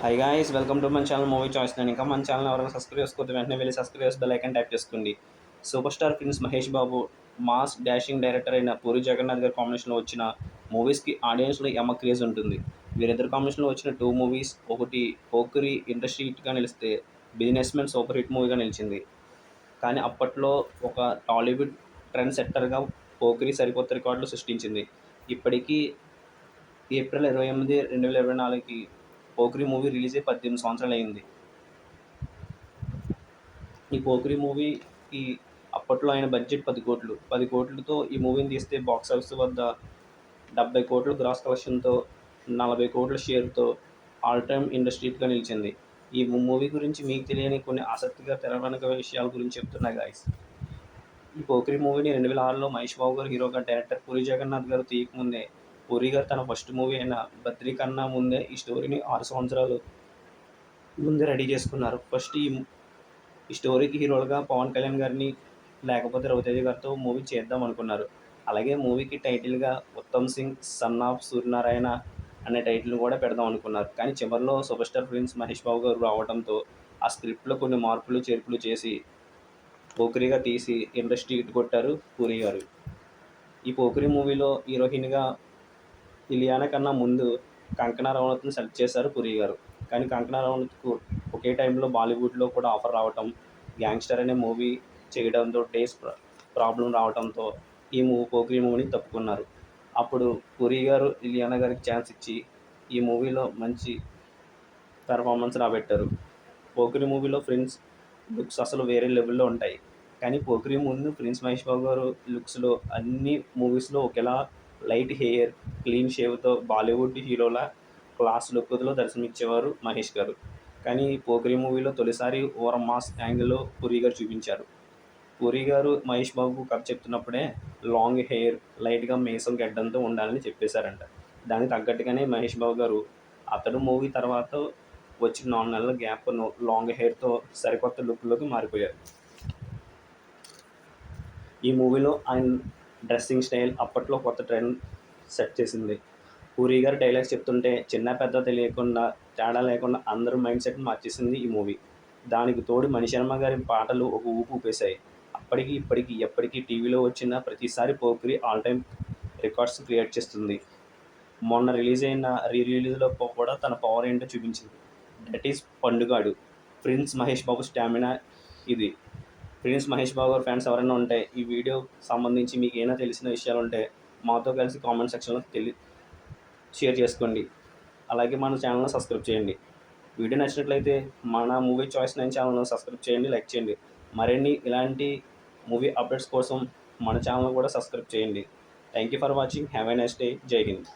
High guys, welcome to మన channel movie choice. నేను ఇంకా మన ఛానల్ ఎవరైనా సబ్స్క్రైబ్ చేసుకోవద్దు, వెంటనే వెళ్ళి సబ్స్క్రైబ్ చేసి బెల్ ఐకాన్ ట్యాప్ చేసుకోండి. సూపర్ స్టార్ ప్రిన్స్ మహేష్ బాబు మాస్ డాషింగ్ డైరెక్టర్ అయిన పూరి జగన్నాథ్ గారి కాంబినేషన్లో వచ్చిన మూవీస్కి ఆడియన్స్లో యమ క్రేజ్ ఉంటుంది. వీరిద్దరు కాంబినేషన్లో వచ్చిన టూ మూవీస్, ఒకటి పోకిరి ఇండస్ట్రీ హిట్గా నిలిస్తే బిజినెస్ మ్యాన్ సూపర్ హిట్ మూవీగా నిలిచింది. కానీ అప్పట్లో ఒక టాలీవుడ్ ట్రెండ్ సెట్టర్గా పోకిరి సరికొత్త రికార్డులు సృష్టించింది. ఇప్పటికీ ఏప్రిల్ 28, 2024కి పోకిరి మూవీ రిలీజ్ అయ్యి 18 సంవత్సరాలు అయింది. ఈ పోకిరి మూవీకి అప్పట్లో ఆయన బడ్జెట్ 10 కోట్లు. 10 కోట్లతో ఈ మూవీని తీస్తే బాక్స్ ఆఫీస్ వద్ద 70 కోట్ల గ్రాస్ కలెక్షన్తో 40 కోట్ల షేర్తో ఆల్ టైమ్ ఇండస్ట్రీగా నిలిచింది. ఈ మూవీ గురించి మీకు తెలియని కొన్ని ఆసక్తిగా తెరవెనుక విషయాల గురించి చెప్తున్నా గాయస్. ఈ పోకిరి మూవీని 2006లో మహేష్ బాబు గారు హీరోగా డైరెక్టర్ పూరి జగన్నాథ్ గారు తీయకముందే పూరి గారు తన ఫస్ట్ మూవీ అయిన బద్రీ కన్నా ముందే ఈ స్టోరీని 6 సంవత్సరాలు ముందే రెడీ చేసుకున్నారు. ఫస్ట్ ఈ స్టోరీకి హీరోలుగా పవన్ కళ్యాణ్ గారిని లేకపోతే రవితేజ గారితో మూవీ చేద్దాం అనుకున్నారు. అలాగే మూవీకి టైటిల్గా ఉత్తమ్ సింగ్ సన్ ఆఫ్ సూర్యనారాయణ అనే టైటిల్ని కూడా పెడదాం అనుకున్నారు. కానీ చివరిలో super star prince Mahesh Babu గారు రావడంతో ఆ స్క్రిప్ట్లో కొన్ని మార్పులు చేర్పులు చేసి పోకిరిగా తీసి ఇండస్ట్రీ హిట్ కొట్టారు పూరి గారు. ఈ పోకిరి మూవీలో హీరోయిన్గా ఇలియానా కన్నా ముందు కంగనా రనౌత్ని సెలెక్ట్ చేశారు పూరి గారు. కానీ కంగనా రనౌత్కు ఒకే టైంలో బాలీవుడ్లో కూడా ఆఫర్ రావటం, గ్యాంగ్స్టర్ అనే మూవీ చేయడంతో డేస్ ప్రాబ్లం రావడంతో ఈ పోకిరి మూవీని తప్పుకున్నారు. అప్పుడు పూరి గారు ఇలియానా గారికి ఛాన్స్ ఇచ్చి ఈ మూవీలో మంచి పెర్ఫార్మెన్స్ రాబెట్టారు. పోకిరి మూవీలో ప్రిన్స్ లుక్స్ అసలు వేరే లెవెల్లో ఉంటాయి. కానీ పోకిరి ముందు ప్రిన్స్ మహేష్ బాబు గారు లుక్స్లో అన్ని మూవీస్లో ఒకేలా లైట్ హెయిర్, క్లీన్ షేవ్తో బాలీవుడ్ హీరోల క్లాస్ లుక్లో దర్శనమిచ్చేవారు మహేష్ గారు. కానీ పోకిరి మూవీలో తొలిసారి ఓవర్ మాస్ యాంగిల్లో పూరి గారు చూపించారు. పూరి గారు మహేష్ బాబుకు కథ చెప్తున్నప్పుడే లాంగ్ హెయిర్, లైట్గా మీసం గెడ్డంతో ఉండాలని చెప్పేశారంట. దానికి తగ్గట్టుగానే మహేష్ బాబు గారు అతడు మూవీ తర్వాత వచ్చిన 4 నెలల గ్యాప్ లాంగ్ హెయిర్తో సరికొత్త లుక్లోకి మారిపోయారు. ఈ మూవీలో ఆయన డ్రెస్సింగ్ స్టైల్ అప్పట్లో కొత్త ట్రెండ్ సెట్ చేసింది. పూరి గారు డైలాగ్స్ చెప్తుంటే చిన్న పెద్ద తెలియకుండా, తేడా లేకుండా అందరూ మైండ్ సెట్ని మార్చేసింది ఈ మూవీ. దానికి తోడు మణిశర్మ గారి పాటలు ఒక ఊపు ఊపేశాయి. అప్పటికి ఇప్పటికి ఎప్పటికీ టీవీలో వచ్చిన ప్రతిసారి Pokiri all time records create చేస్తుంది. మొన్న రిలీజ్ అయిన రిలీజ్లో కూడా తన పవర్ ఏంటో చూపించింది. That is Pandugadu. Prince Mahesh Babu stamina ఇది. ప్రిన్స్ మహేష్ బాబు గారు ఫ్యాన్స్ ఎవరైనా ఉంటే ఈ వీడియో సంబంధించి మీకు ఏమైనా తెలిసిన విషయాలు ఉంటే మాతో కలిసి కామెంట్ సెక్షన్లో షేర్ చేసుకోండి. అలాగే మన ఛానల్ని సబ్స్క్రైబ్ చేయండి. వీడియో నచ్చినట్లయితే మన మూవీ చాయిస్ 9 ఛానల్ని సబ్స్క్రైబ్ చేయండి, లైక్ చేయండి. మరిన్ని ఇలాంటి మూవీ అప్డేట్స్ కోసం మన ఛానల్ కూడా సబ్స్క్రైబ్ చేయండి. Thank you for watching. Have a nice day. జై హింద్.